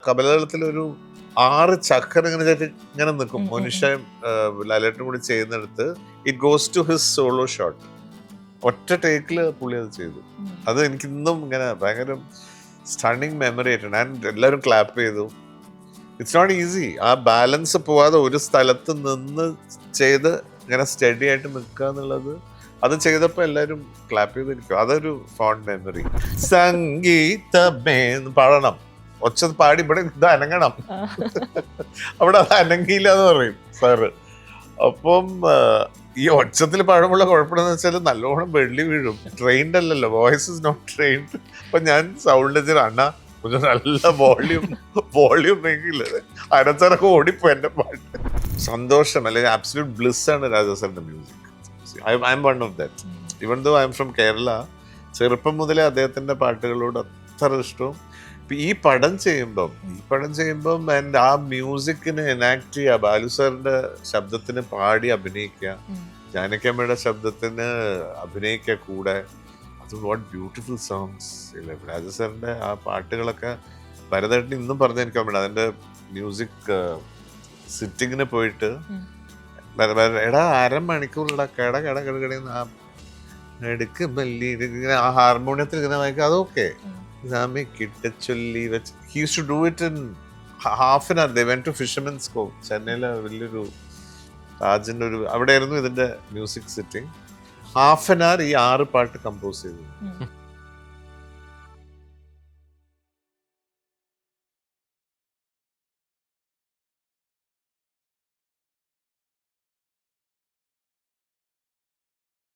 കമലതളത്തിലൊരു 6 ചക്കര ഇങ്ങനെ നിൽക്കും. മനുഷ്യൻ ലാലേട്ടനും കൂടി ചെയ്യുന്നിടത്ത് it goes to his solo shot. ഒറ്റ ടേക്കില് പുള്ളി അത് ചെയ്തു. അത് എനിക്ക് ഇന്നും ഇങ്ങനെ ഭയങ്കര സ്റ്റണ്ണിങ് മെമ്മറി ആയിട്ടുണ്ട്. ആൻഡ് എല്ലാവരും ക്ലാപ്പ് ചെയ്തു. It's not easy. ആ ബാലൻസ് പോവാതെ ഒരു സ്ഥലത്ത് നിന്ന് ചെയ്ത് ഇങ്ങനെ സ്റ്റഡി ആയിട്ട് നിൽക്കുക എന്നുള്ളത്, അത് ചെയ്തപ്പോൾ എല്ലാവരും ക്ലാപ്പ് ചെയ്തിരിക്കും. അതൊരു ഫോണ്ട് മെമ്മറി. സംഗീതമേ പാടണം, ഒച്ച പാടി ഇവിടെ ഇത് അനങ്ങണം, അവിടെ അത് അനങ്ങിയില്ല എന്ന് പറയും സാറ്. അപ്പം ഈ ഒച്ചത്തിൽ പാടുമ്പോൾ കുഴപ്പമെന്ന് വെച്ചാൽ നല്ലോണം വെള്ളി വീഴും. ട്രെയിൻഡ് അല്ലല്ലോ, വോയിസ് ഇസ് നോട്ട് ട്രെയിൻഡ്. അപ്പൊ ഞാൻ സൗണ്ട് വെച്ചിട്ട് അണ്ണ கொஞ்சம் நல்ல വോളിയം എങ്കിൽ അരച്ചറക്ക് ഓടിപ്പോ എന്റെ പാട്ട്. സന്തോഷം അല്ലെങ്കിൽ ആബ്സല്യൂട്ട് ബ്ലിസ് ആണ് രാജാസാറിന്റെ music. I'm one of that. Even though I'm from Kerala, ചെറുപ്പം മുതലേ അദ്ദേഹത്തിന്റെ പാട്ടുകളോട് അത്ര ഇഷ്ടവും. ഈ പടം ചെയ്യുമ്പം എൻ്റെ ആ മ്യൂസിക്കിന് എനാക്ട് ചെയ്യുക, ബാലു സാറിന്റെ ശബ്ദത്തിന് പാടി അഭിനയിക്കുക, ജാനകിയമ്മയുടെ ശബ്ദത്തിന് അഭിനയിക്കുക കൂടെ. What beautiful songs. രാജ സാറിന്റെ ആ പാട്ടുകളൊക്കെ ഭരതേട്ടൻ ഇന്നും പറഞ്ഞെനിക്കാൻ വേണ്ടി അതിന്റെ മ്യൂസിക് സിറ്റിങ്ങിന് പോയിട്ട് എടാ അരമണിക്കൂറിലടാ കട ആ എടുക്ക് മല്ലി ഇങ്ങനെ ആ ഹാർമോണിയത്തിൽ ഇങ്ങനെ വായിക്കുക, അതൊക്കെ കിട്ടച്ചൊല്ലി വെച്ച് he use to do it in half an hour. They went to fishermen's cove, ചെന്നൈയിലെ വലിയൊരു താജിന്റെ ഒരു അവിടെ ആയിരുന്നു ഇതിന്റെ music sitting. Half an hour ഈ 6 പാട്ട് കമ്പോസ് ചെയ്തു.